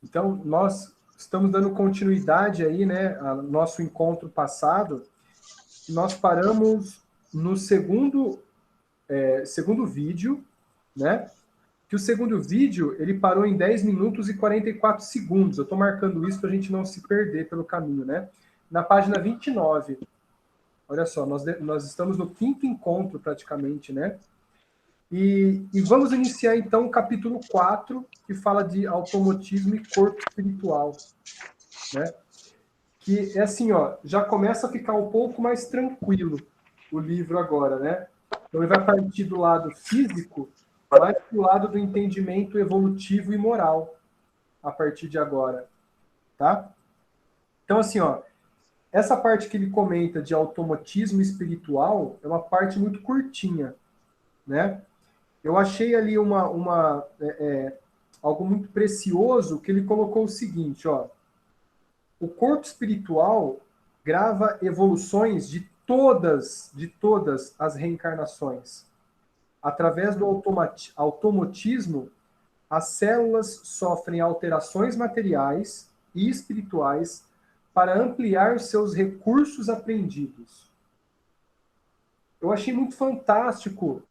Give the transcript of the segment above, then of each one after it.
Então, nós estamos dando continuidade aí, né, ao nosso encontro passado. Nós paramos no segundo vídeo, né? Que o segundo vídeo, ele parou em 10 minutos e 44 segundos. Eu estou marcando isso para a gente não se perder pelo caminho, né? Na página 29. Olha só, nós estamos no quinto encontro, praticamente, né? E vamos iniciar, então, o capítulo 4, que fala de automotismo e corpo espiritual, né? Que é assim, ó, já começa a ficar um pouco mais tranquilo o livro agora, né? Então ele vai partir do lado físico, mais para o lado do entendimento evolutivo e moral, a partir de agora, tá? Então, assim, ó, essa parte que ele comenta de automatismo espiritual é uma parte muito curtinha, né? Eu achei ali algo muito precioso que ele colocou o seguinte, ó. O corpo espiritual grava evoluções de todas as reencarnações. Através do automatismo, as células sofrem alterações materiais e espirituais para ampliar os seus recursos aprendidos. Eu achei muito fantástico.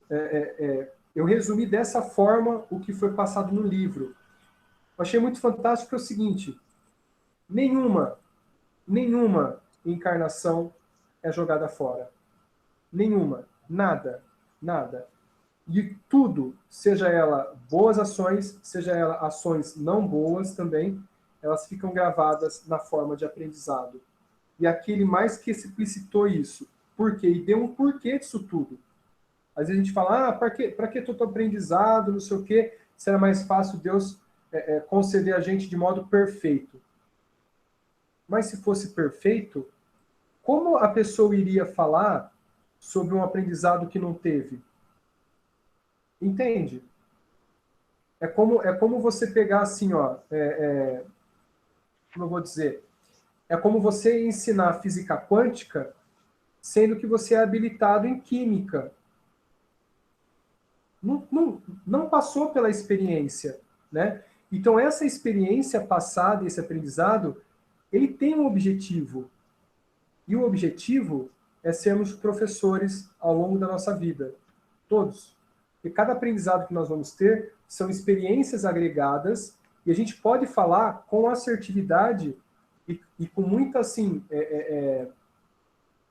Eu resumi dessa forma o que foi passado no livro. Eu achei muito fantástico é o seguinte: nenhuma encarnação é jogada fora. Nenhuma. Nada. Nada. E tudo, seja ela boas ações, seja ela ações não boas também, elas ficam gravadas na forma de aprendizado. E aquele mais que explicitou isso. Por quê? E deu um porquê disso tudo. Às vezes a gente fala, para que todo aprendizado, não sei o quê, será mais fácil Deus conceder a gente de modo perfeito. Mas se fosse perfeito, como a pessoa iria falar sobre um aprendizado que não teve? Entende? É como você pegar assim, ó, como eu vou dizer? É como você ensinar física quântica, sendo que você é habilitado em química. Não passou pela experiência, né? Então, essa experiência passada, esse aprendizado, ele tem um objetivo. E o objetivo é sermos professores ao longo da nossa vida. Todos. E cada aprendizado que nós vamos ter são experiências agregadas e a gente pode falar com assertividade e com muita, assim,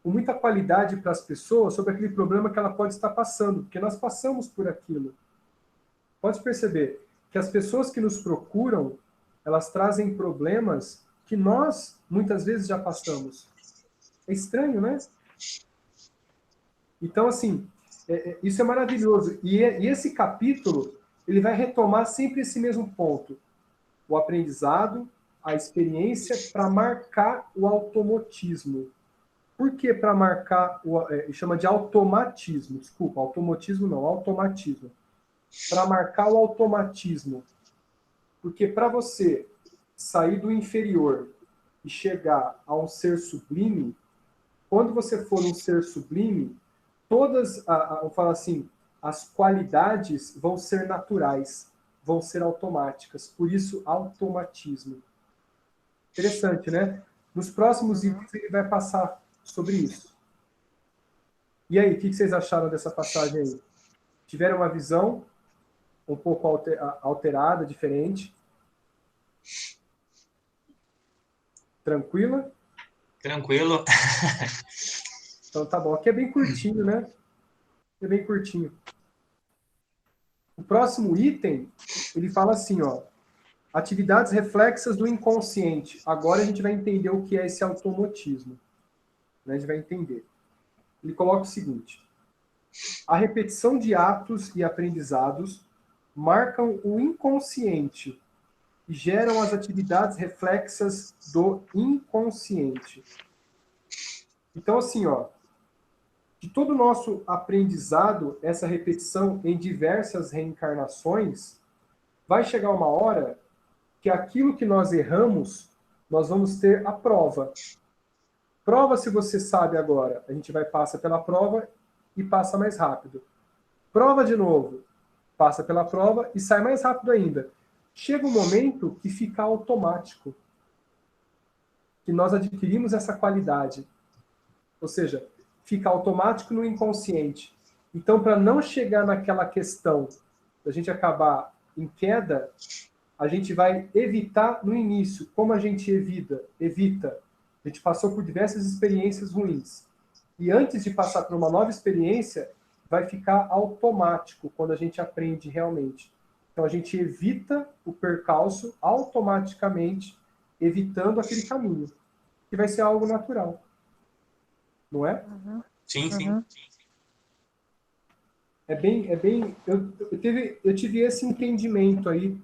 com muita qualidade para as pessoas sobre aquele problema que ela pode estar passando, porque nós passamos por aquilo. Pode perceber que as pessoas que nos procuram, elas trazem problemas que nós, muitas vezes, já passamos. É estranho, né? Então, assim, isso é maravilhoso. E esse capítulo, ele vai retomar sempre esse mesmo ponto. O aprendizado, a experiência para marcar o automatismo. Por que para marcar, chama de automatismo, desculpa, automatismo não, automatismo. Para marcar o automatismo. Porque para você sair do inferior e chegar a um ser sublime, quando você for um ser sublime, todas, vamos falar assim, as qualidades vão ser naturais, vão ser automáticas. Por isso, automatismo. Interessante, né? Nos próximos vídeos ele vai passar sobre isso. E aí, o que vocês acharam dessa passagem aí? Tiveram uma visão um pouco alterada, diferente? Tranquila? Tranquilo. Então tá bom. Aqui é bem curtinho, né? É bem curtinho. O próximo item, ele fala assim, ó. Atividades reflexas do inconsciente. Agora a gente vai entender o que é esse automatismo. A gente vai entender. Ele coloca o seguinte. A repetição de atos e aprendizados marcam o inconsciente e geram as atividades reflexas do inconsciente. Então, assim, ó, de todo o nosso aprendizado, essa repetição em diversas reencarnações, vai chegar uma hora que aquilo que nós erramos, nós vamos ter a prova. Prova se você sabe agora. A gente passa pela prova e passa mais rápido. Prova de novo. Passa pela prova e sai mais rápido ainda. chega um momento que fica automático, que nós adquirimos essa qualidade. Ou seja, fica automático no inconsciente. Então, para não chegar naquela questão da gente acabar em queda, a gente vai evitar no início. Como a gente evita? A gente passou por diversas experiências ruins. E antes de passar por uma nova experiência, vai ficar automático quando a gente aprende realmente. Então, a gente evita o percalço automaticamente, evitando aquele caminho, que vai ser algo natural. Não é? Sim, sim. É bem. Eu tive esse entendimento aí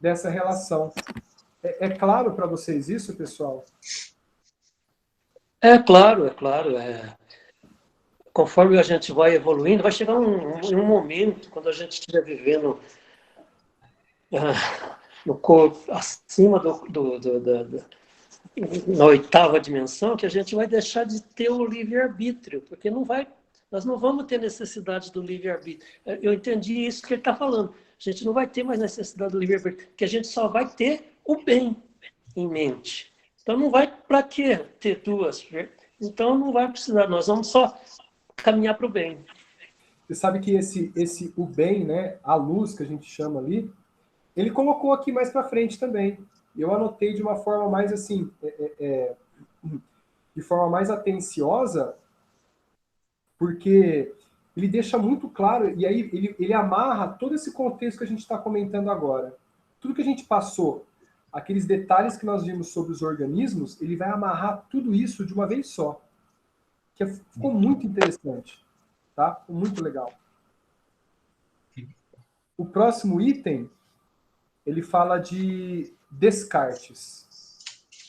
dessa relação. É claro para vocês isso, pessoal? É claro, é claro. Conforme a gente vai evoluindo, vai chegar um momento, quando a gente estiver vivendo no corpo, acima na oitava dimensão, que a gente vai deixar de ter o livre-arbítrio, porque nós não vamos ter necessidade do livre-arbítrio. Eu entendi isso que ele está falando. A gente não vai ter mais necessidade do livre-arbítrio, porque a gente só vai ter o bem em mente. Então não vai para que ter duas? Então não vai precisar, nós vamos só caminhar para o bem. Você sabe que o bem, né, a luz que a gente chama ali, ele colocou aqui mais para frente também. Eu anotei de uma forma mais assim, de forma mais atenciosa, porque ele deixa muito claro, e aí ele amarra todo esse contexto que a gente está comentando agora. Tudo que a gente passou, aqueles detalhes que nós vimos sobre os organismos, ele vai amarrar tudo isso de uma vez só. Ficou muito interessante, tá? Ficou muito legal. O próximo item, ele fala de Descartes,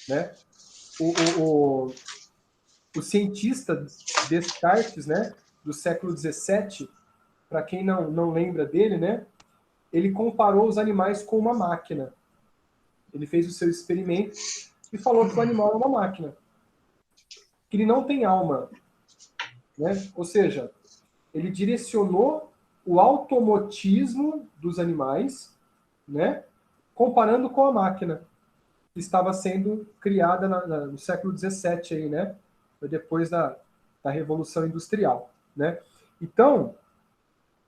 né? O cientista Descartes, né, do século XVII, para quem não lembra dele, né, ele comparou os animais com uma máquina. Ele fez o seu experimento e falou que o animal é uma máquina, que ele não tem alma, né? Ou seja, ele direcionou o automotismo dos animais, né, comparando com a máquina que estava sendo criada no século XVII, aí, né, depois da Revolução Industrial, né? Então,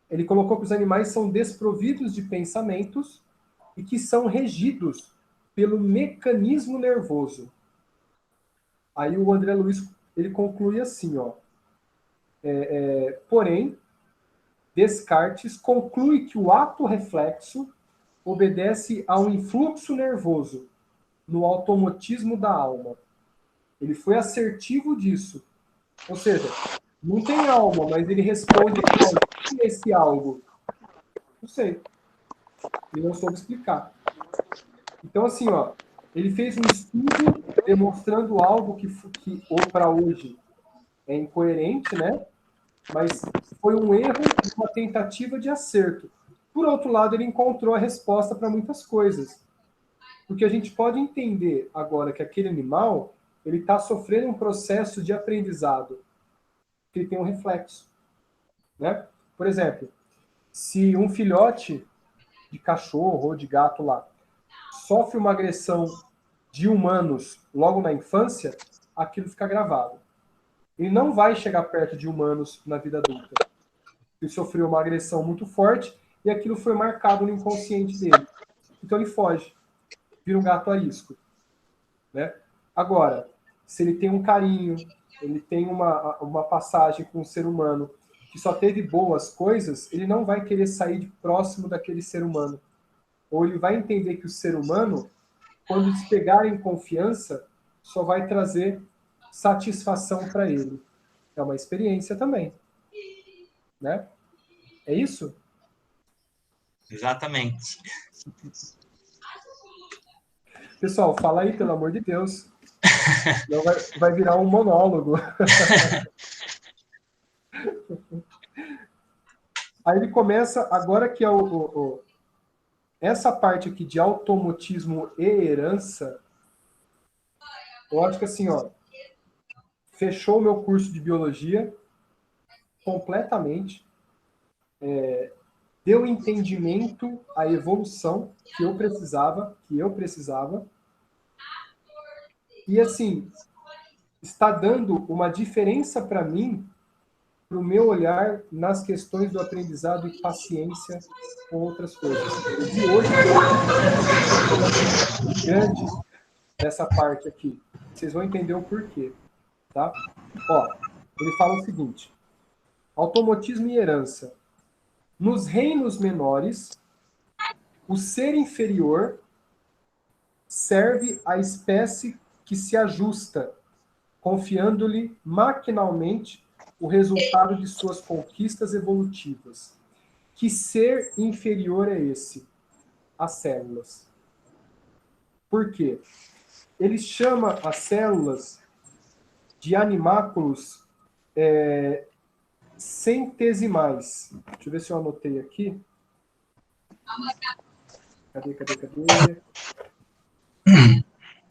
ele colocou que os animais são desprovidos de pensamentos e que são regidos pelo mecanismo nervoso. Aí o André Luiz ele conclui assim, ó. Porém, Descartes conclui que o ato reflexo obedece a um influxo nervoso no automatismo da alma. Ele foi assertivo disso. Ou seja, não tem alma, mas ele responde o que é esse algo? Não sei. Ele não soube explicar. Então, assim, ó, ele fez um estudo demonstrando algo que para hoje é incoerente, né? Mas foi um erro e uma tentativa de acerto. Por outro lado, ele encontrou a resposta para muitas coisas. Porque a gente pode entender agora que aquele animal ele está sofrendo um processo de aprendizado, que ele tem um reflexo, né? Por exemplo, se um filhote de cachorro ou de gato lá sofre uma agressão de humanos logo na infância, aquilo fica gravado. Ele não vai chegar perto de humanos na vida adulta. Ele sofreu uma agressão muito forte e aquilo foi marcado no inconsciente dele. Então ele foge, vira um gato arisco, né? Agora, se ele tem um carinho, ele tem uma passagem com um ser humano que só teve boas coisas, ele não vai querer sair de próximo daquele ser humano. Ou ele vai entender que o ser humano, quando eles pegarem confiança, só vai trazer satisfação para ele. É uma experiência também, né? É isso? Exatamente. Pessoal, fala aí, pelo amor de Deus. Não vai virar um monólogo. Aí ele começa, agora que é essa parte aqui de automatismo e herança, eu acho que assim, ó, fechou o meu curso de biologia completamente. deu entendimento à evolução que eu precisava, e assim, está dando uma diferença para mim, para o meu olhar nas questões do aprendizado e paciência com outras coisas. Eu vi hoje grande dessa parte aqui. Vocês vão entender o porquê, tá? Ó, ele fala o seguinte: automatismo e herança. Nos reinos menores, o ser inferior serve à espécie que se ajusta, confiando-lhe maquinalmente o resultado de suas conquistas evolutivas. Que ser inferior é esse? As células. Por quê? Ele chama as células de animáculos centesimais. Deixa eu ver se eu anotei aqui. Cadê?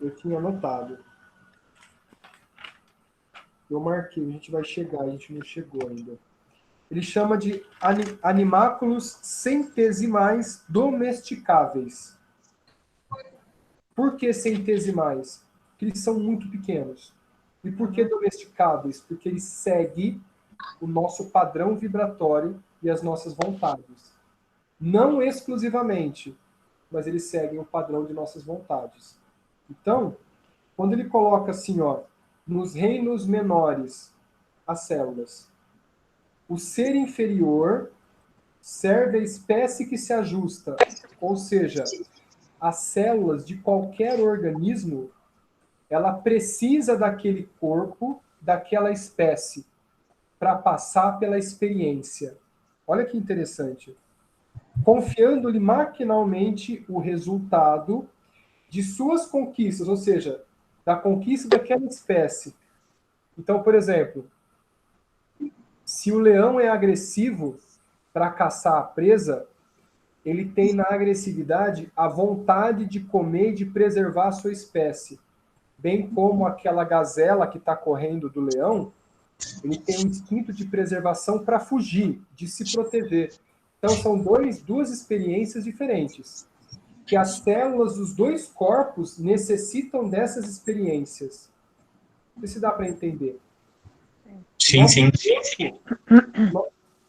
Eu tinha anotado. Eu marquei, a gente vai chegar, a gente não chegou ainda. Ele chama de animáculos centesimais domesticáveis. Por que centesimais? Porque eles são muito pequenos. E por que domesticáveis? Porque eles seguem o nosso padrão vibratório e as nossas vontades. Não exclusivamente, mas eles seguem o padrão de nossas vontades. Então, quando ele coloca assim, ó, nos reinos menores, as células, o ser inferior serve a espécie que se ajusta, ou seja, as células de qualquer organismo, ela precisa daquele corpo, daquela espécie, para passar pela experiência. Olha que interessante. Confiando-lhe maquinalmente o resultado de suas conquistas, ou seja, da conquista daquela espécie. Então, por exemplo, se o leão é agressivo para caçar a presa, ele tem na agressividade a vontade de comer e de preservar a sua espécie. Bem como aquela gazela que está correndo do leão, ele tem um instinto de preservação para fugir, de se proteger. Então, são duas experiências diferentes. Que as células dos dois corpos necessitam dessas experiências. Não sei se dá para entender. Sim, sim.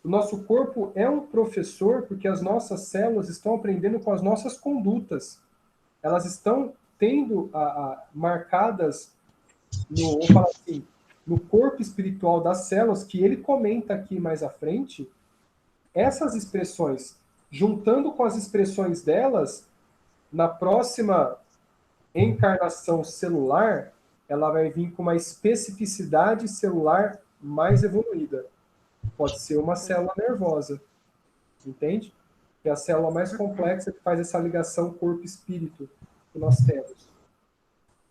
O nosso corpo é um professor porque as nossas células estão aprendendo com as nossas condutas. Elas estão tendo marcadas no, vamos falar assim, no corpo espiritual das células, que ele comenta aqui mais à frente, essas expressões, juntando com as expressões delas, na próxima encarnação celular, ela vai vir com uma especificidade celular mais evoluída. Pode ser uma célula nervosa, entende? Que é a célula mais complexa que faz essa ligação corpo-espírito que nós temos.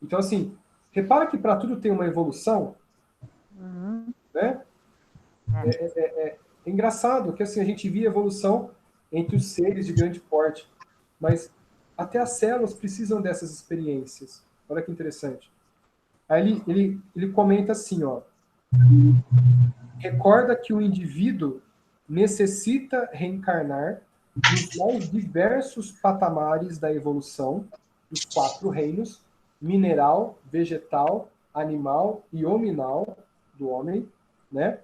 Então, assim, repara que para tudo tem uma evolução, né? É engraçado que assim, a gente via evolução entre os seres de grande porte, mas até as células precisam dessas experiências. Olha que interessante. Aí ele comenta assim, ó. Recorda que o indivíduo necessita reencarnar nos mais diversos patamares da evolução dos 4 reinos, mineral, vegetal, animal e hominal do homem, né?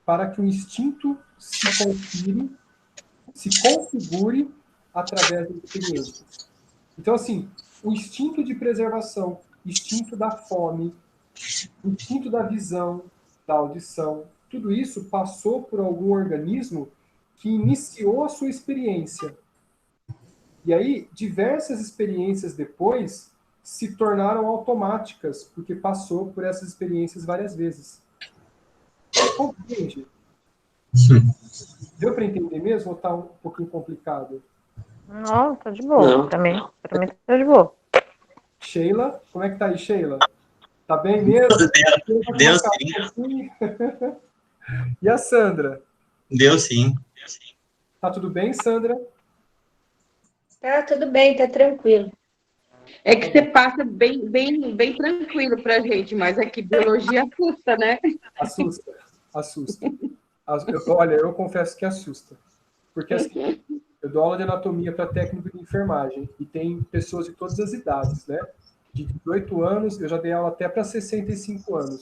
Para que o instinto se configure através das experiências. Então, assim, o instinto de preservação, instinto da fome, instinto da visão, da audição, tudo isso passou por algum organismo que iniciou a sua experiência. E aí, diversas experiências depois se tornaram automáticas, porque passou por essas experiências várias vezes. Compreende? Deu para entender mesmo ou está um pouquinho complicado? Não, tá de boa. Para mim tá de boa. Sheila, como é que tá aí, Sheila? Tá bem mesmo? Deu sim. E a Sandra? Deu sim. Tá tudo bem, Sandra? Tá tudo bem, tá tranquilo. É que você passa bem tranquilo pra gente, mas é que biologia assusta, né? Assusta. Olha, eu confesso que assusta. Porque assim, eu dou aula de anatomia para técnico de enfermagem e tem pessoas de todas as idades, né? De 18 anos, eu já dei aula até para 65 anos.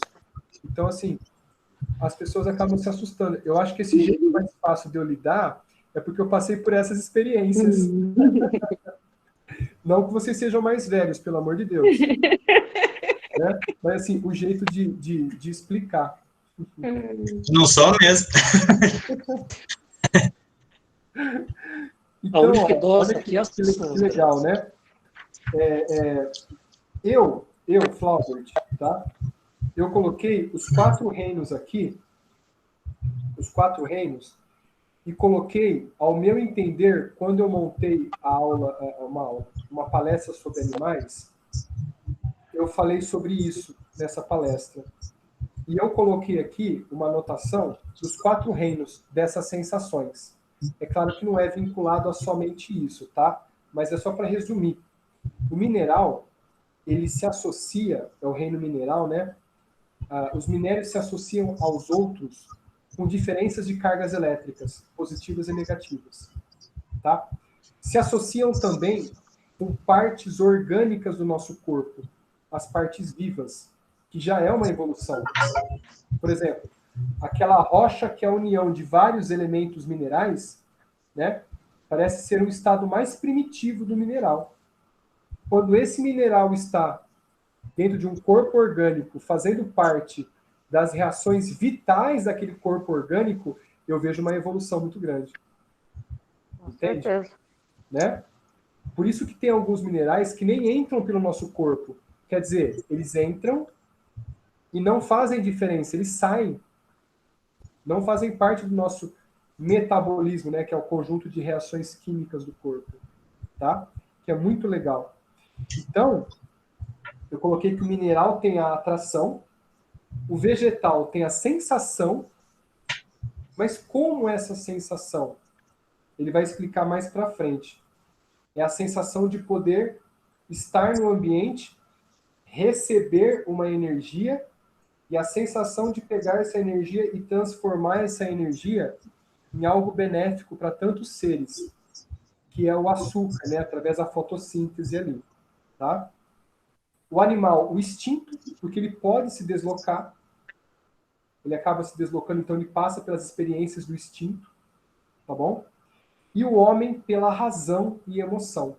Então, assim, as pessoas acabam se assustando. Eu acho que esse jeito mais fácil de eu lidar é porque eu passei por essas experiências. Não que vocês sejam mais velhos, pelo amor de Deus. Né? Mas, assim, o jeito de explicar. Não sou mesmo. Então, A única idosa olha aqui é a que Sandra. legal, né? Eu, Flaubert, tá? Eu coloquei os 4 reinos aqui, os 4 reinos, e coloquei, ao meu entender, quando eu montei a aula, uma palestra sobre animais, eu falei sobre isso nessa palestra. E eu coloquei aqui uma anotação dos 4 reinos dessas sensações. É claro que não é vinculado a somente isso, tá? Mas é só para resumir. O mineral, ele se associa, é o reino mineral, né? Os minérios se associam aos outros com diferenças de cargas elétricas, positivas e negativas, tá? Se associam também com partes orgânicas do nosso corpo, as partes vivas, que já é uma evolução. Por exemplo, aquela rocha que é a união de vários elementos minerais, né? Parece ser um estado mais primitivo do mineral. Quando esse mineral está dentro de um corpo orgânico, fazendo parte das reações vitais daquele corpo orgânico, eu vejo uma evolução muito grande. Entende? Certeza. Né? Por isso que tem alguns minerais que nem entram pelo nosso corpo. Quer dizer, eles entram e não fazem diferença, eles saem. Não fazem parte do nosso metabolismo, né? Que é o conjunto de reações químicas do corpo. Tá? Que é muito legal. Então, eu coloquei que o mineral tem a atração, o vegetal tem a sensação, mas como essa sensação? Ele vai explicar mais para frente. É a sensação de poder estar no ambiente, receber uma energia e a sensação de pegar essa energia e transformar essa energia em algo benéfico para tantos seres, que é o açúcar, né, através da fotossíntese ali, tá? O animal, o instinto, porque ele pode se deslocar, ele acaba se deslocando, então ele passa pelas experiências do instinto, tá bom? E o homem pela razão e emoção.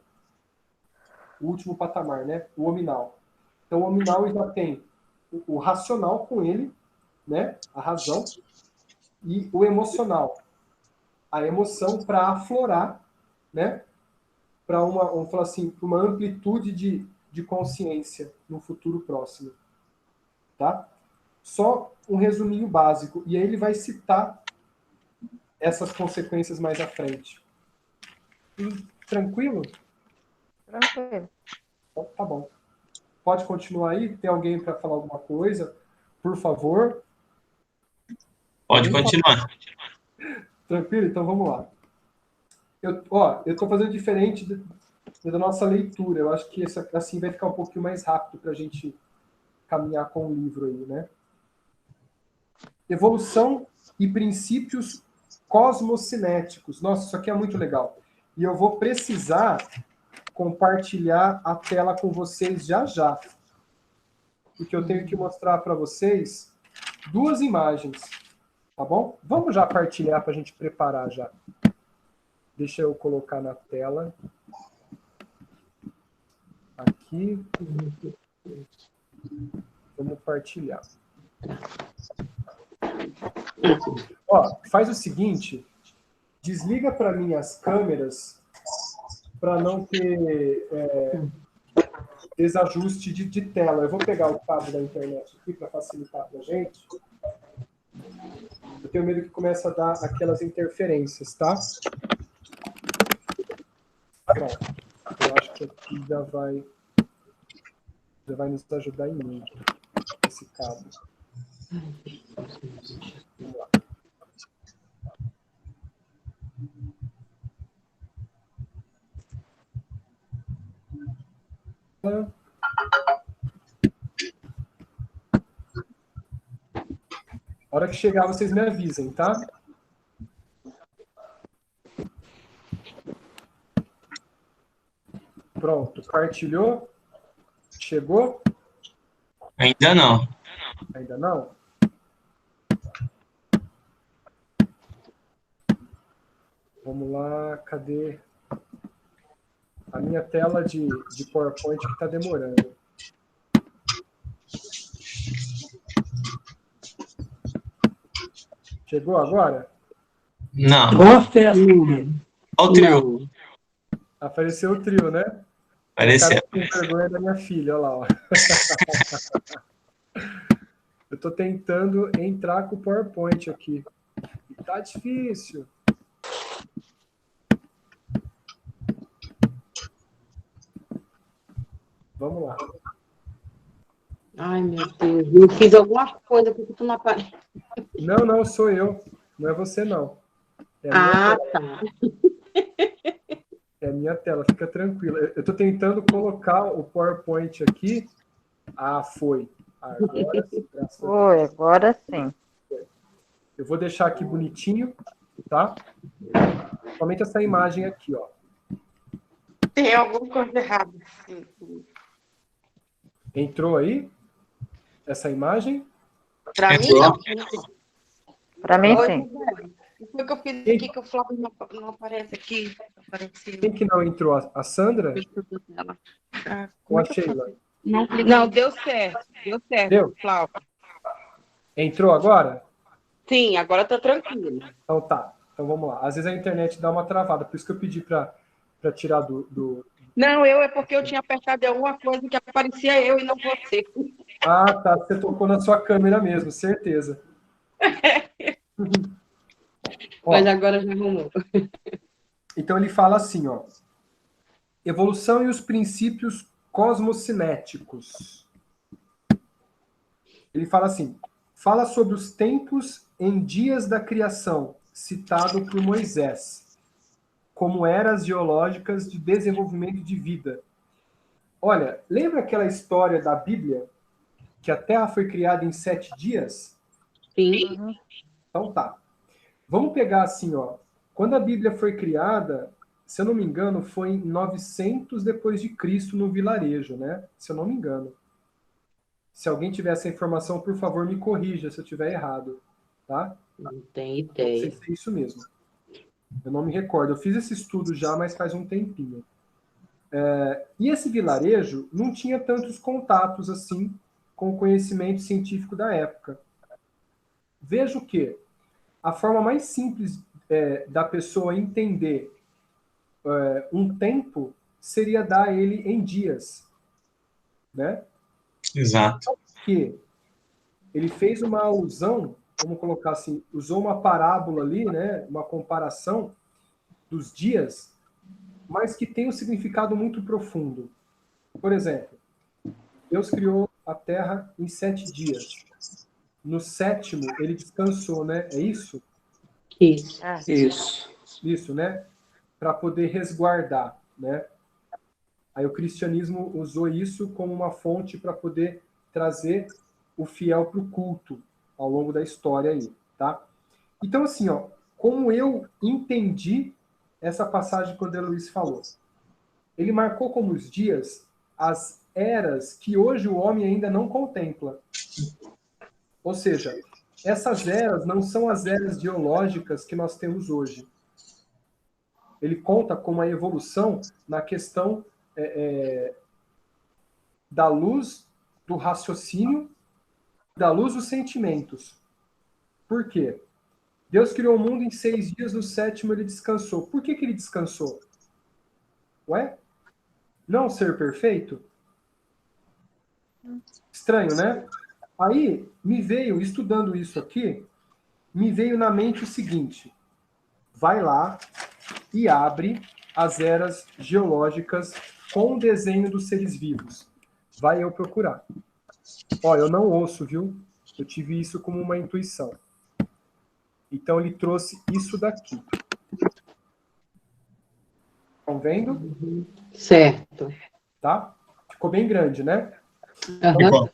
O último patamar, né? O hominal. Então o hominal já tem o racional com ele, né? A razão, e o emocional. A emoção para aflorar, né? Para vamos falar assim, para uma amplitude de consciência no futuro próximo. Tá? Só um resuminho básico. E aí ele vai citar essas consequências mais à frente. Tranquilo? Tranquilo. Então, tá bom. Pode continuar aí? Tem alguém para falar alguma coisa? Por favor. Pode continuar. Tranquilo? Então vamos lá. Eu estou fazendo diferente da nossa leitura. Eu acho que assim vai ficar um pouquinho mais rápido para a gente caminhar com o livro aí, né? Evolução e princípios cosmocinéticos. Nossa, isso aqui é muito legal. E eu vou precisar compartilhar a tela com vocês já. Porque eu tenho que mostrar para vocês 2 imagens. Tá bom? Vamos já partilhar para a gente preparar já. Deixa eu colocar na tela. Aqui. Vamos partilhar. Ó, faz o seguinte. Desliga para mim as câmeras para não ter desajuste de tela. Eu vou pegar o cabo da internet aqui para facilitar para a gente. Eu tenho medo que comece a dar aquelas interferências, tá? Bom, eu acho que aqui já vai nos ajudar em muito esse cabo. Vamos lá. A hora que chegar, vocês me avisem, tá? Pronto, partilhou? Chegou? Ainda não. Ainda não? Vamos lá, cadê? A minha tela de PowerPoint que está demorando. Chegou agora? Não. Boa festa. Olha o trio. Não. Apareceu o trio, né? Apareceu. O cara com vergonha da minha filha, olha lá. Ó. Eu estou tentando entrar com o PowerPoint aqui. E tá difícil. Vamos lá. Ai, meu Deus. Eu fiz alguma coisa porque tu não aparece. Não, sou eu. Não é você, não. É a minha tela. Tá. É a minha tela, fica tranquila. Eu estou tentando colocar o PowerPoint aqui. Ah, foi. Agora sim, graças a Deus. Foi, agora sim. Eu vou deixar aqui bonitinho, tá? Somente essa imagem aqui, ó. Tem alguma coisa errada. Entrou aí? Essa imagem? Pra mim, Entrou. não. Para mim, Oi, sim. o que eu fiz aqui que o Flávio não aparece aqui? Apareceu. Quem que não entrou? A Sandra ou a Sheila? Não, deu certo. Deu certo, Deu? Flávio. Entrou agora? Sim, agora tá tranquilo. Então tá. Então vamos lá. Às vezes a internet dá uma travada, por isso que eu pedi para tirar do... Não, é porque eu tinha apertado em alguma coisa que aparecia eu e não você. Ah, tá. Você tocou na sua câmera mesmo, certeza. Ó, Mas agora já arrumou. então ele fala assim, ó. Evolução e os princípios cosmocinéticos. Ele fala assim, fala sobre os tempos em dias da criação, citado por Moisés, como eras geológicas de desenvolvimento de vida. Olha, lembra aquela história da Bíblia, que a Terra foi criada em 7 dias? Sim. Então tá. Vamos pegar assim, ó. Quando a Bíblia foi criada, se eu não me engano, foi em 900 depois de Cristo no vilarejo, né? Se eu não me engano. Se alguém tiver essa informação, por favor, me corrija se eu tiver errado, tá? Não tem Não sei ideia. se é isso mesmo. Eu não me recordo. Eu fiz esse estudo já, mas faz um tempinho. E esse vilarejo não tinha tantos contatos assim com o conhecimento científico da época. Veja que a forma mais simples da pessoa entender um tempo seria dar ele em dias, né? Exato. Que ele fez uma alusão, vamos colocar assim, usou uma parábola ali, né? Uma comparação dos dias, mas que tem um significado muito profundo. Por exemplo, Deus criou a Terra em 7 dias. No 7º, ele descansou, né? É isso? Isso. Isso. Isso, né? Para poder resguardar, né? Aí o cristianismo usou isso como uma fonte para poder trazer o fiel para o culto ao longo da história aí, tá? Então, assim, ó, como eu entendi essa passagem que o André Luiz falou, ele marcou como os dias as eras que hoje o homem ainda não contempla. Ou seja, essas eras não são as eras geológicas que nós temos hoje. Ele conta como a evolução na questão da luz do raciocínio, da luz dos sentimentos. Por quê? Deus criou o mundo em 6 dias, no 7º ele descansou. Por que ele descansou? Ué? Não ser perfeito? Estranho, né? Aí, me veio, estudando isso aqui, me veio na mente o seguinte. Vai lá e abre as eras geológicas com o desenho dos seres vivos. Vai eu procurar. Ó, eu não ouço, viu? Eu tive isso como uma intuição. Então, ele trouxe isso daqui. Estão vendo? Certo. Tá? Ficou bem grande, né? Aham.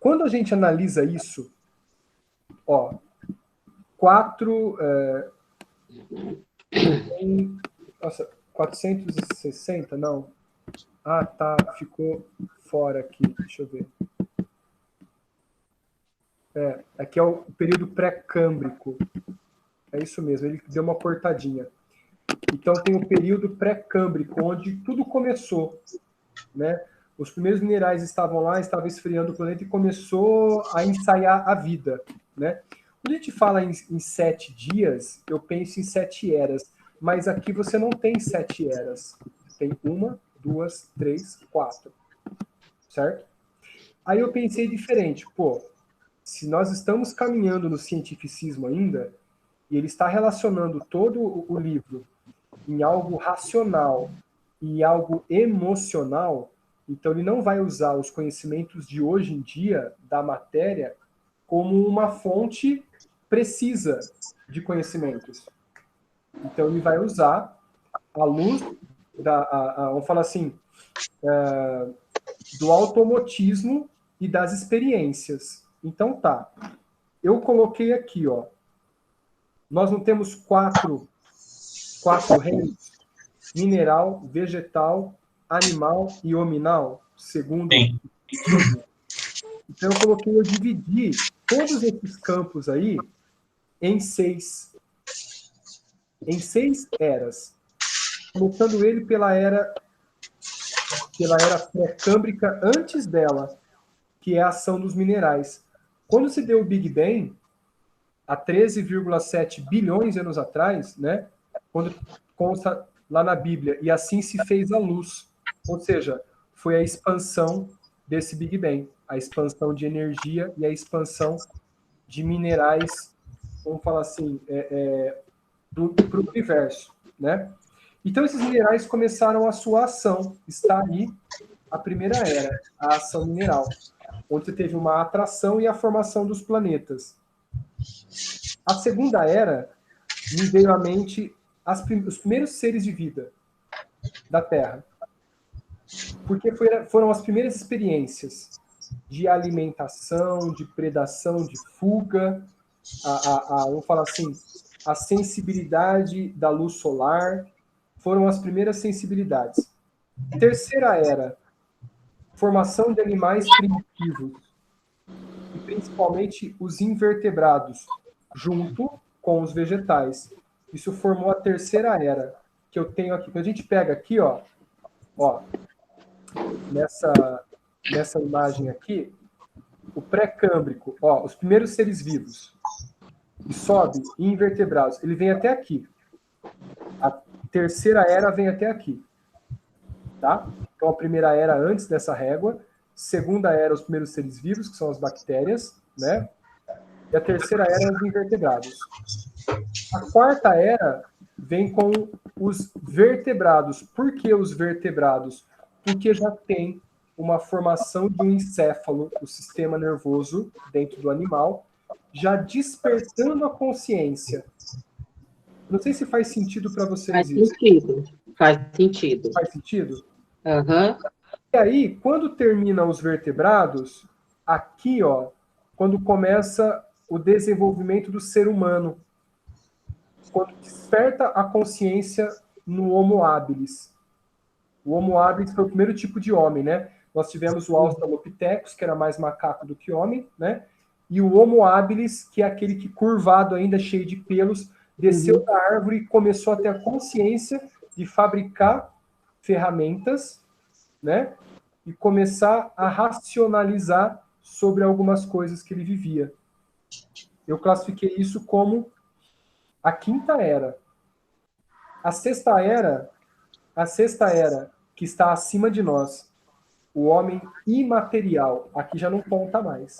Quando a gente analisa isso, ó, 4... nossa, 460, não. Ah, tá, ficou fora aqui, deixa eu ver. Aqui é o período pré-câmbrico. É isso mesmo, ele deu uma cortadinha. Então tem o período pré-câmbrico, onde tudo começou, né? Os primeiros minerais estavam lá, estavam esfriando o planeta e começou a ensaiar a vida, né? Quando a gente fala em 7 dias, eu penso em 7 eras, mas aqui você não tem 7 eras. Tem 1, 2, 3, 4, certo? Aí eu pensei diferente, se nós estamos caminhando no cientificismo ainda, e ele está relacionando todo o livro em algo racional e algo emocional, então ele não vai usar os conhecimentos de hoje em dia da matéria como uma fonte precisa de conhecimentos. Então ele vai usar a luz vamos falar assim, do automatismo e das experiências. Então tá, eu coloquei aqui, nós não temos quatro reinos: mineral, vegetal, animal e hominal, segundo. Sim. Então eu dividi todos esses campos aí em 6 eras, começando ele pela era pré-câmbrica antes dela, que é a ação dos minerais. Quando se deu o Big Bang, há 13,7 bilhões de anos atrás, né, quando consta lá na Bíblia, e assim se fez a luz. Ou seja, foi a expansão desse Big Bang, a expansão de energia e a expansão de minerais, vamos falar assim, para o universo, né? Então, esses minerais começaram a sua ação. Está aí a primeira era, a ação mineral, onde você teve uma atração e a formação dos planetas. A segunda era, me veio à mente os primeiros seres de vida da Terra. Porque foram as primeiras experiências de alimentação, de predação, de fuga, vamos falar assim, a sensibilidade da luz solar, foram as primeiras sensibilidades. Terceira era, formação de animais primitivos, e principalmente os invertebrados, junto com os vegetais. Isso formou a terceira era, que eu tenho aqui. Quando a gente pega aqui, nessa imagem aqui, o pré-câmbrico, os primeiros seres vivos, e sobe em invertebrados, ele vem até aqui. A terceira era vem até aqui. Tá? Então, a primeira era antes dessa régua, segunda era os primeiros seres vivos, que são as bactérias, né? E a terceira era os invertebrados. A quarta era vem com os vertebrados. Por que os vertebrados? Porque já tem uma formação de um encéfalo, o sistema nervoso dentro do animal, já despertando a consciência. Não sei se faz sentido para vocês isso. Faz sentido. Faz sentido? Uhum. E aí, quando termina os vertebrados, aqui, quando começa o desenvolvimento do ser humano, quando desperta a consciência no Homo habilis. O Homo habilis foi o primeiro tipo de homem, né? Nós tivemos o Australopithecus, que era mais macaco do que homem, né? E o Homo habilis, que é aquele que curvado ainda, cheio de pelos, desceu da árvore e começou a ter a consciência de fabricar ferramentas, né? E começar a racionalizar sobre algumas coisas que ele vivia. Eu classifiquei isso como a quinta era. A sexta era, que está acima de nós, o homem imaterial, aqui já não conta mais.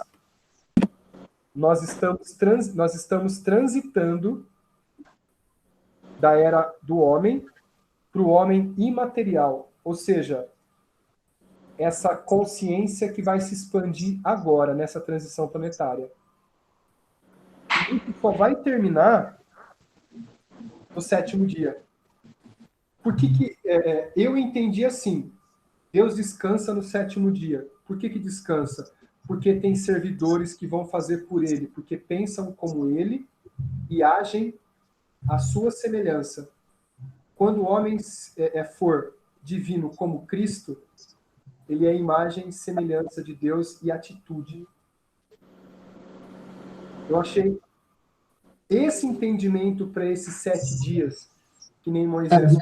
Nós estamos transitando da era do homem para o homem imaterial, ou seja, essa consciência que vai se expandir agora, nessa transição planetária. Isso só vai terminar no 7º dia. Por que eu entendi assim? Deus descansa no 7º dia. Por que descansa? Porque tem servidores que vão fazer por ele, porque pensam como ele e agem à sua semelhança. quando o homem for divino como Cristo, ele é imagem e semelhança de Deus e atitude. Eu achei esse entendimento para esses 7 dias, que nem Moisés.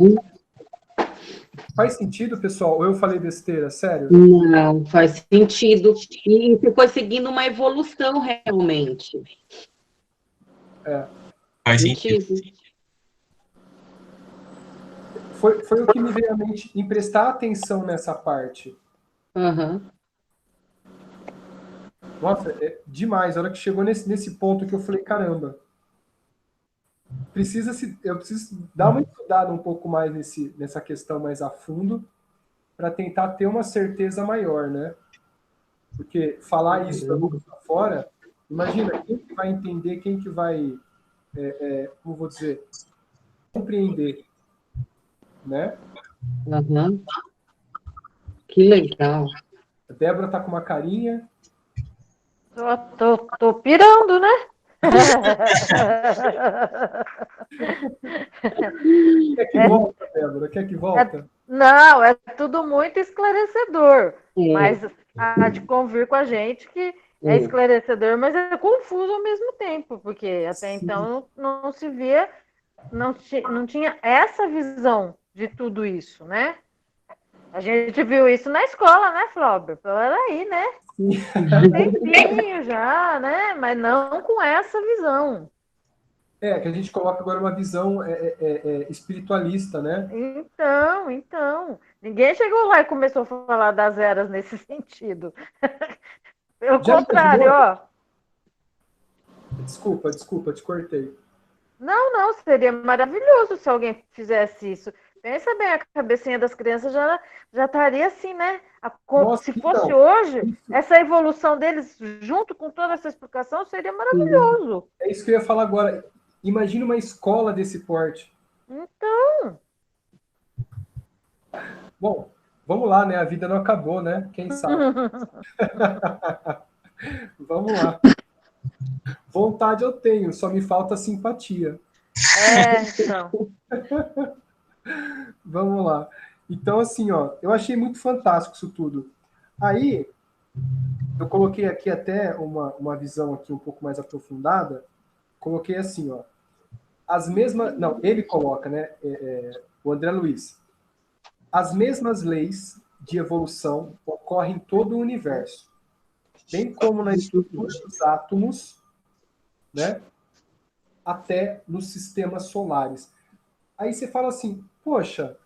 Faz sentido, pessoal? Ou eu falei besteira? Sério? Não, faz sentido. E você foi seguindo uma evolução, realmente. Faz sentido. Foi o que me veio à mente em prestar atenção nessa parte. Uhum. Nossa, é demais. A hora que chegou nesse ponto que eu falei, caramba, eu preciso dar uma estudada um pouco mais nessa questão mais a fundo para tentar ter uma certeza maior, né? Porque falar isso da boca para fora, imagina, quem que vai entender, quem que vai, como vou dizer, compreender, né? Uhum. Que legal. A Débora tá com uma carinha. Tô pirando, né? Quer que volta, Débora? Quer que volta? Não, é tudo muito esclarecedor. É. Mas há de convir com a gente que é esclarecedor, mas é confuso ao mesmo tempo, porque até então não se via, não tinha essa visão de tudo isso, né? A gente viu isso na escola, né, Flauber? Peraí, né? Tempinho já, né? Mas não com essa visão. Que a gente coloca agora uma visão espiritualista, né? Então. Ninguém chegou lá e começou a falar das eras nesse sentido. Pelo Já contrário, imaginou? ó. Desculpa, te cortei. Não, seria maravilhoso se alguém fizesse isso. Pensa bem, a cabecinha das crianças já estaria assim, né? Nossa, se fosse então, hoje, essa evolução deles, junto com toda essa explicação, seria maravilhoso. É isso que eu ia falar agora. Imagina uma escola desse porte. Então. Bom, vamos lá, né? A vida não acabou, né? Quem sabe? Vamos lá. Vontade eu tenho, só me falta simpatia. Então. Vamos lá. Então, assim, ó, eu achei muito fantástico isso tudo. Aí, eu coloquei aqui até uma visão aqui um pouco mais aprofundada. Coloquei assim, ó. As mesmas... Não, ele coloca, né? O André Luiz. As mesmas leis de evolução ocorrem em todo o universo, bem como na estrutura dos átomos, né? Até nos sistemas solares. Aí você fala assim, poxa,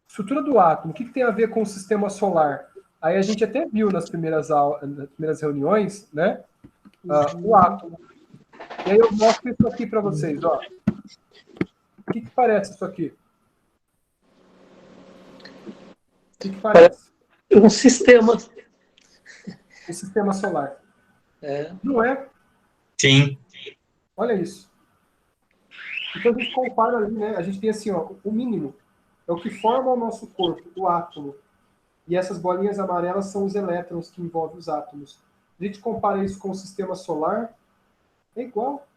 estrutura do átomo, o que tem a ver com o sistema solar? Aí a gente até viu nas primeiras reuniões, né? O átomo. E aí eu mostro isso aqui para vocês, ó. O que parece isso aqui? O que parece? Um sistema. O sistema solar. É. Não é? Sim. Olha isso. Então a gente compara ali, né? A gente tem assim, ó, o mínimo. É o que forma o nosso corpo, o átomo. E essas bolinhas amarelas são os elétrons que envolvem os átomos. A gente compara isso com o sistema solar, é igual.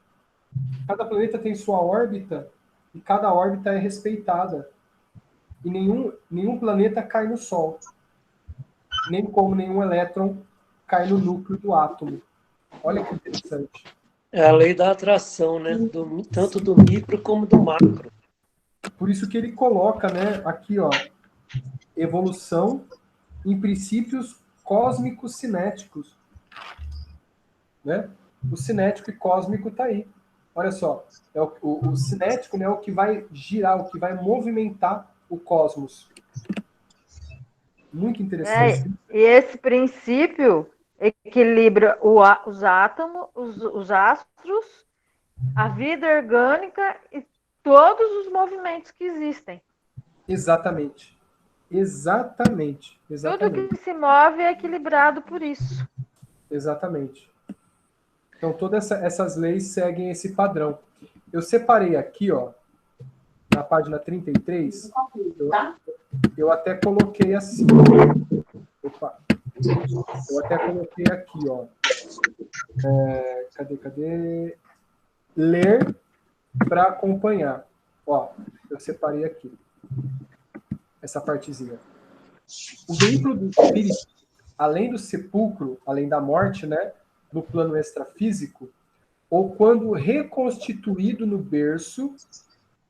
Cada planeta tem sua órbita e cada órbita é respeitada. E nenhum planeta cai no Sol. Nem como nenhum elétron cai no núcleo do átomo. Olha que interessante. É a lei da atração, né? Tanto do micro como do macro. Por isso que ele coloca, né, aqui, ó, evolução em princípios cósmicos cinéticos. Né? O cinético e cósmico está aí. Olha só, o cinético, né, é o que vai girar, o que vai movimentar o cosmos. Muito interessante. E esse princípio equilibra os átomos, os astros, a vida orgânica e todos os movimentos que existem. Exatamente. Tudo que se move é equilibrado por isso. Exatamente. Então, todas essas leis seguem esse padrão. Eu separei aqui, ó, na página 33, eu até coloquei assim. Opa! Eu até coloquei aqui, ó. Cadê? Ler para acompanhar. Ó, eu separei aqui. essa partezinha. O veículo do espírito, além do sepulcro, além da morte, né, no plano extrafísico, ou quando reconstituído no berço,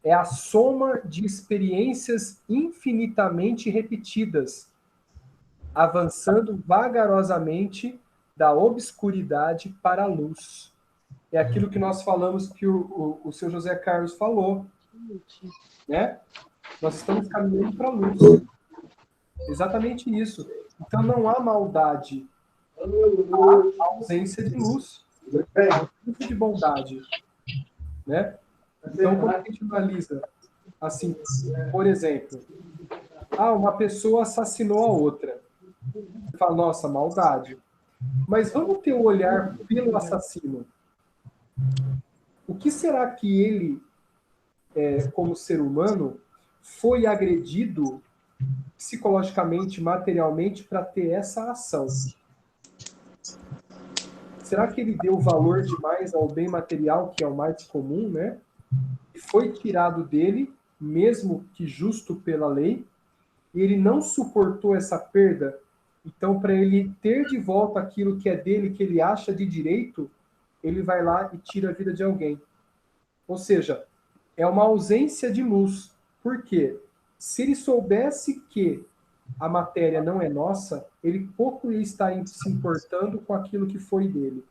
é a soma de experiências infinitamente repetidas, avançando vagarosamente da obscuridade para a luz. É aquilo que nós falamos, que o seu José Carlos falou, né? Nós estamos caminhando para a luz. Exatamente isso. Então não há maldade, há ausência de luz, ausência de bondade, né? Então, quando a gente analisa, assim, por exemplo, uma pessoa assassinou a outra. Você fala, nossa, maldade. Mas vamos ter um olhar pelo assassino. O que será que ele, como ser humano, foi agredido psicologicamente, materialmente, para ter essa ação? Será que ele deu valor demais ao bem material, que é o mais comum, né? E foi tirado dele, mesmo que justo pela lei, e ele não suportou essa perda. Então, para ele ter de volta aquilo que é dele, que ele acha de direito, ele vai lá e tira a vida de alguém. Ou seja, é uma ausência de luz. Por quê? Se ele soubesse que a matéria não é nossa, ele pouco ia estar se importando com aquilo que foi dele.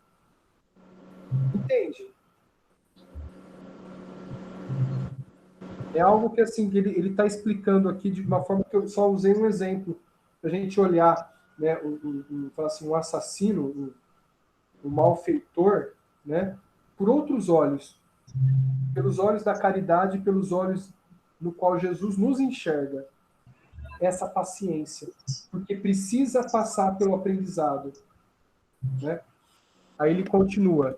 Entende? É algo que, assim, ele está explicando aqui de uma forma que eu só usei um exemplo, para a gente olhar, né, um assassino, um malfeitor, né, por outros olhos, pelos olhos da caridade, pelos olhos no qual Jesus nos enxerga. Essa paciência, porque precisa passar pelo aprendizado, né? Aí ele continua.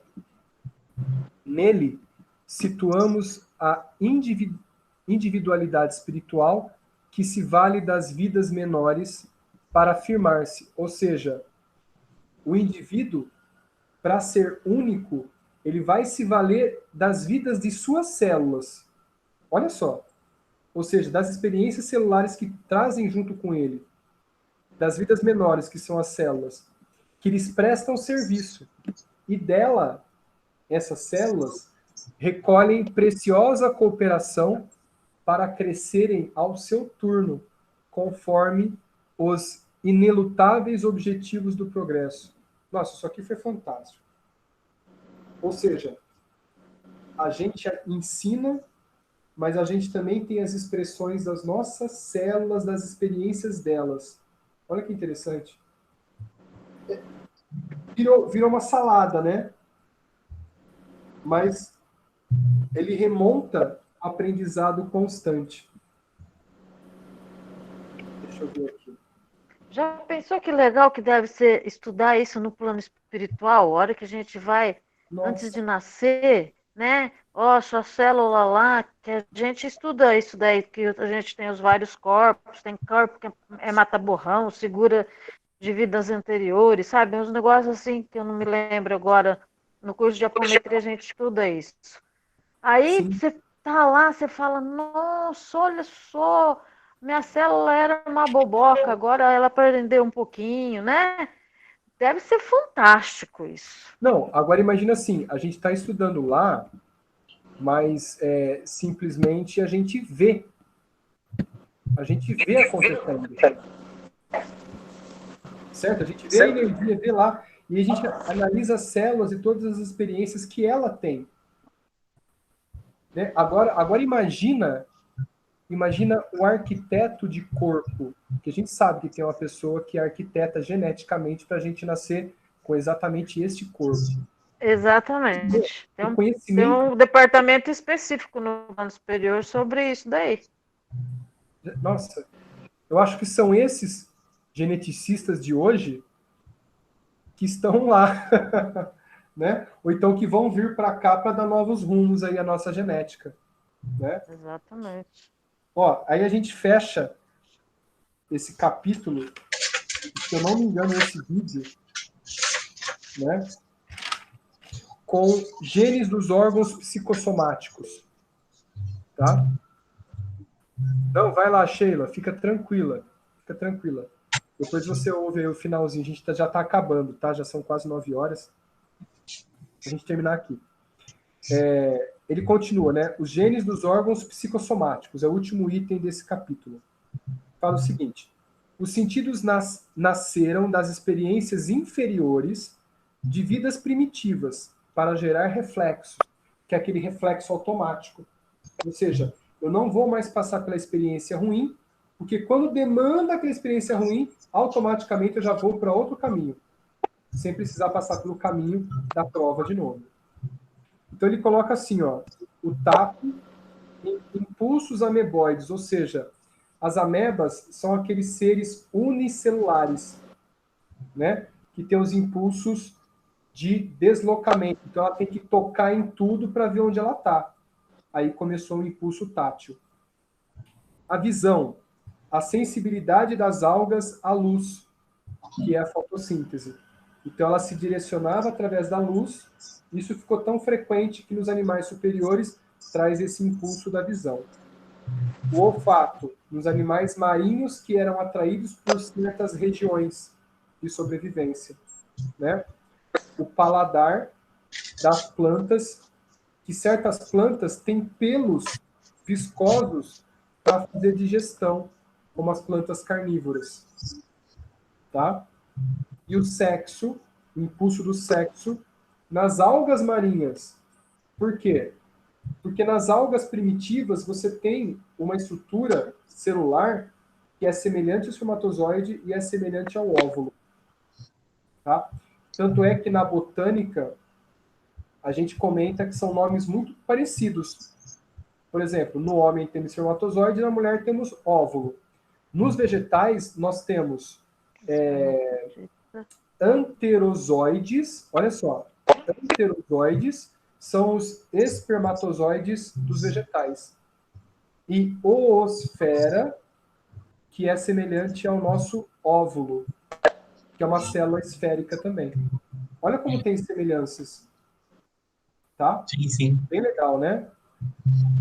Nele, situamos a individualidade espiritual que se vale das vidas menores para afirmar-se. Ou seja, o indivíduo, para ser único, ele vai se valer das vidas de suas células. Olha só. Ou seja, das experiências celulares que trazem junto com ele, das vidas menores, que são as células, que lhes prestam serviço. E dela, essas células recolhem preciosa cooperação para crescerem ao seu turno, conforme os inelutáveis objetivos do progresso. Nossa, isso aqui foi fantástico. Ou seja, a gente ensina, mas a gente também tem as expressões das nossas células, das experiências delas. Olha que interessante. Virou uma salada, né? Mas ele remonta aprendizado constante. Deixa eu ver aqui. Já pensou que legal que deve ser estudar isso no plano espiritual? A hora que a gente vai, antes de nascer, né? Sua célula lá, que a gente estuda isso daí, que a gente tem os vários corpos, tem corpo que é mata-borrão, segura de vidas anteriores, sabe? Uns negócios assim que eu não me lembro agora. No curso de apometria a gente estuda isso. Aí você tá lá, você fala, nossa, olha só, minha célula era uma boboca, agora ela aprendeu um pouquinho, né? Deve ser fantástico isso. Não, agora imagina assim, a gente está estudando lá, mas simplesmente a gente vê. A gente vê acontecendo. Certo? A gente vê a energia, vê lá, e a gente analisa as células e todas as experiências que ela tem. Né? Agora imagina o arquiteto de corpo, que a gente sabe que tem uma pessoa que é arquiteta geneticamente para a gente nascer com exatamente este corpo. Exatamente. Tem um departamento específico no plano superior sobre isso daí. Nossa, eu acho que são esses geneticistas de hoje que estão lá, né? Ou então que vão vir para cá para dar novos rumos aí à nossa genética, né? Exatamente. Aí a gente fecha esse capítulo, se eu não me engano, esse vídeo, né? Com genes dos órgãos psicossomáticos, tá? Não, vai lá, Sheila, fica tranquila. Fica tranquila. Depois você ouve aí o finalzinho, a gente já está acabando, tá? Já são quase 9 horas. Pra gente terminar aqui. Ele continua, né? Os genes dos órgãos psicossomáticos, é o último item desse capítulo. Fala o seguinte: os sentidos nasceram das experiências inferiores de vidas primitivas para gerar reflexos, que é aquele reflexo automático. Ou seja, eu não vou mais passar pela experiência ruim, porque quando demanda aquela experiência ruim, automaticamente eu já vou para outro caminho, sem precisar passar pelo caminho da prova de novo. Então ele coloca assim, ó, o tato em impulsos ameboides, ou seja, as amebas são aqueles seres unicelulares, né, que tem os impulsos de deslocamento. Então ela tem que tocar em tudo para ver onde ela está. Aí começou o impulso tátil. A visão, a sensibilidade das algas à luz, que é a fotossíntese. Então ela se direcionava através da luz. Isso ficou tão frequente que nos animais superiores traz esse impulso da visão. O olfato, nos animais marinhos que eram atraídos por certas regiões de sobrevivência, né? O paladar das plantas, que certas plantas têm pelos viscosos para fazer digestão, como as plantas carnívoras, tá? E o sexo, o impulso do sexo, nas algas marinhas. Por quê? Porque nas algas primitivas você tem uma estrutura celular que é semelhante ao espermatozoide e é semelhante ao óvulo. Tá? Tanto é que na botânica a gente comenta que são nomes muito parecidos. Por exemplo, no homem temos espermatozoide e na mulher temos óvulo. Nos vegetais nós temos anterozoides, olha só, anterozoides são os espermatozoides dos vegetais. E oosfera, que é semelhante ao nosso óvulo, que é uma célula esférica também. Olha como tem semelhanças. Tá? Sim, sim. Bem legal, né?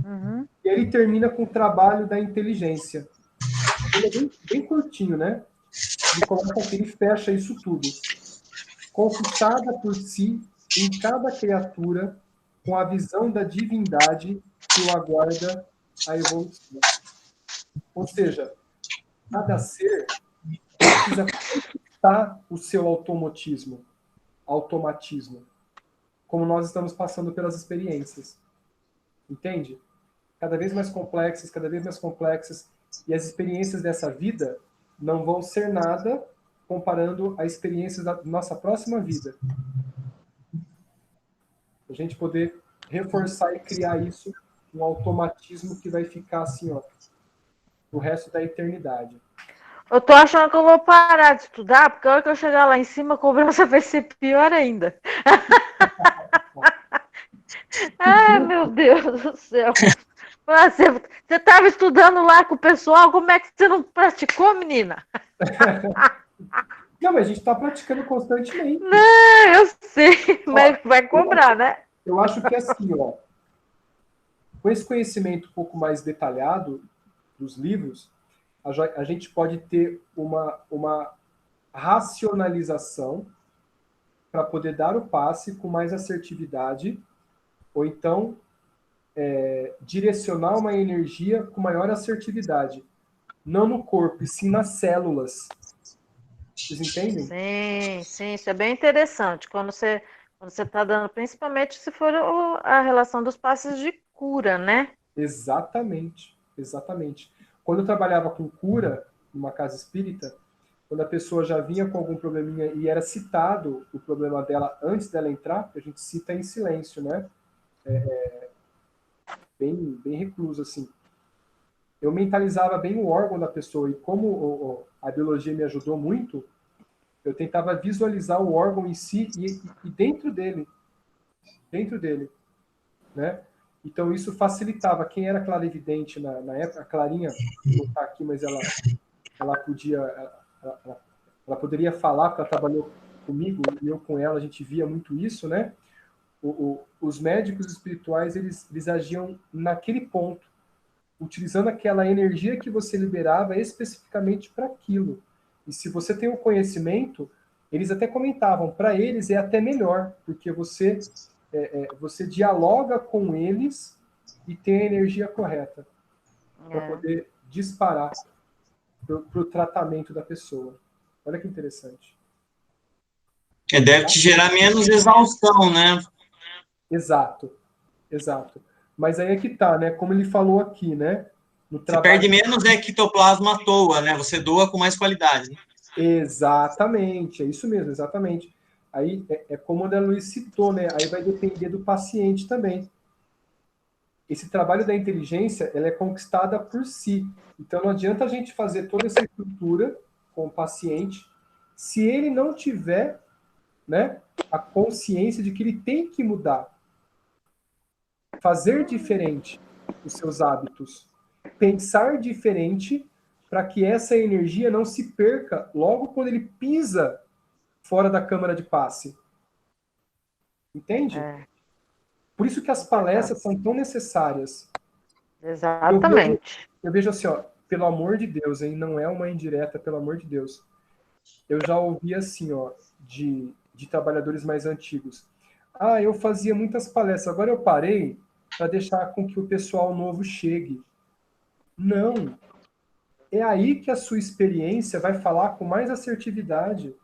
Uhum. E ele termina com o trabalho da inteligência. Ele é bem curtinho, né? Ele coloca aqui, ele fecha isso tudo. Conquistada por si, em cada criatura, com a visão da divindade que o aguarda a evolução. Ou seja, cada ser precisa conquistar o seu automatismo, como nós estamos passando pelas experiências. Entende? Cada vez mais complexas, e as experiências dessa vida não vão ser nada comparando a experiência da nossa próxima vida. A gente poder reforçar e criar isso, um automatismo que vai ficar assim, ó, o resto da eternidade. Eu tô achando que eu vou parar de estudar, porque a hora que eu chegar lá em cima, a cobrança vai ser pior ainda. Ai, meu Deus do céu. Você estava estudando lá com o pessoal, como é que você não praticou, menina? Não, mas a gente está praticando constantemente. Não, eu sei, mas vai cobrar, né? Eu acho que assim, ó, com esse conhecimento um pouco mais detalhado dos livros, a gente pode ter uma racionalização para poder dar o passe com mais assertividade, ou então direcionar uma energia com maior assertividade, não no corpo, e sim nas células. Vocês entendem? Sim, sim, isso é bem interessante. Quando você está dando, principalmente se for a relação dos passes de cura, né? Exatamente, exatamente. Quando eu trabalhava com cura, numa casa espírita, quando a pessoa já vinha com algum probleminha e era citado o problema dela antes dela entrar, a gente cita em silêncio, né? Bem recluso, assim. Eu mentalizava bem o órgão da pessoa, e como a biologia me ajudou muito, eu tentava visualizar o órgão em si e dentro dele, né? Então isso facilitava. Quem era clarividente na época, a Clarinha não está aqui, mas ela poderia falar, porque ela trabalhou comigo e eu com ela, a gente via muito isso, né? Os médicos espirituais, eles agiam naquele ponto. utilizando aquela energia que você liberava especificamente para aquilo. E se você tem o conhecimento, eles até comentavam, para eles é até melhor, porque você dialoga com eles e tem a energia correta para poder disparar para o tratamento da pessoa. Olha que interessante. Deve te gerar menos exaustão, né? Exato. Mas aí é que tá, né? Como ele falou aqui, né? Você perde menos ectoplasma à toa, né? Você doa com mais qualidade. Né? Exatamente, é isso mesmo, exatamente. Aí é como o André Luiz citou, né? Aí vai depender do paciente também. Esse trabalho da inteligência, ela é conquistada por si. Então não adianta a gente fazer toda essa estrutura com o paciente se ele não tiver, né, a consciência de que ele tem que mudar. Fazer diferente os seus hábitos. Pensar diferente para que essa energia não se perca logo quando ele pisa fora da câmara de passe. Entende? Por isso que as palestras são tão necessárias. Exatamente. Eu vejo assim, ó, pelo amor de Deus, hein? Não é uma indireta, pelo amor de Deus. Eu já ouvi assim, ó, de trabalhadores mais antigos. Eu fazia muitas palestras, agora eu parei para deixar com que o pessoal novo chegue. Não. É aí que a sua experiência vai falar com mais assertividade.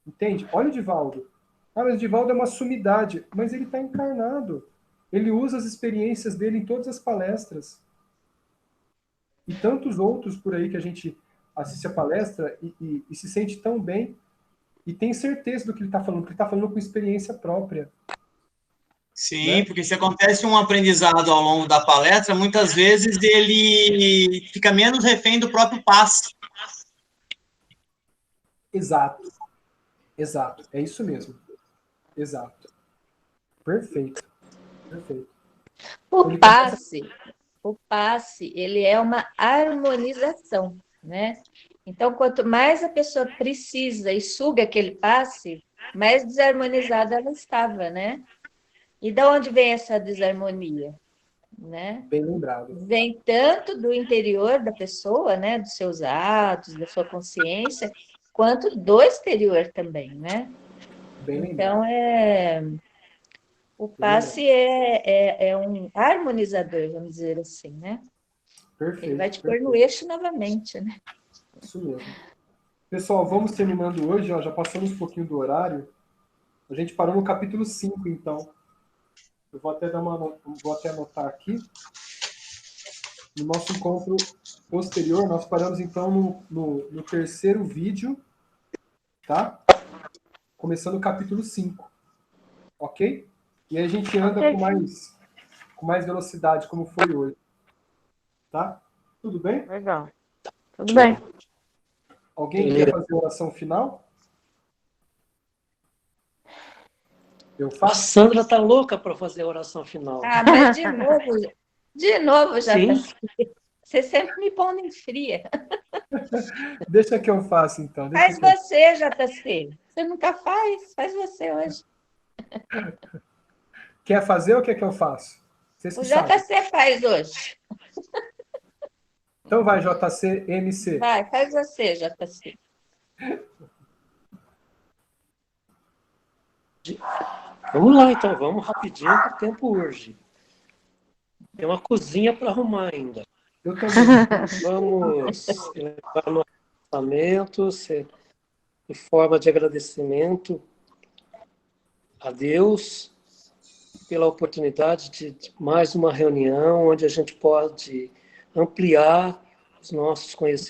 Entende? Olha o Divaldo. Mas o Divaldo é uma sumidade. Mas ele está encarnado. Ele usa as experiências dele em todas as palestras. E tantos outros por aí que a gente assiste a palestra e se sente tão bem e tem certeza do que ele está falando, porque ele está falando com experiência própria. Sim, né? Porque se acontece um aprendizado ao longo da palestra, muitas vezes ele fica menos refém do próprio passe. Exato. É isso mesmo. Exato. Perfeito. O passe, ele é uma harmonização, né? Então, quanto mais a pessoa precisa e suga aquele passe, mais desarmonizada ela estava, né? E de onde vem essa desarmonia? Né? Bem lembrado. Vem tanto do interior da pessoa, né? Dos seus atos, da sua consciência, quanto do exterior também, né? Bem então, o passe é um harmonizador, vamos dizer assim, né? Perfeito. Ele vai te pôr no eixo novamente, né? Isso mesmo. Pessoal, vamos terminando hoje, ó, já passamos um pouquinho do horário. A gente parou no capítulo 5, então. Eu vou até anotar aqui. No nosso encontro posterior, nós paramos, então, no terceiro vídeo, tá? Começando o capítulo 5. Ok? E aí a gente anda com mais velocidade, como foi hoje. Tá? Tudo bem? Legal. Tudo bem. Alguém quer fazer a oração final? Eu faço? A Sandra tá louca para fazer a oração final. Mas de novo, JC. Você sempre me põe em fria. Deixa que eu faço, então. Faz você, JC. Você nunca faz? Faz você hoje. Quer fazer ou quer que eu faça? O JC faz hoje. Então vai, JC, MC. Vai, faz você, JC. Vamos lá, então. Vamos rapidinho, que o tempo urge. Tem uma cozinha para arrumar ainda. Eu também. Vamos levar no pensamento, em forma de agradecimento a Deus pela oportunidade de mais uma reunião onde a gente pode ampliar os nossos conhecimentos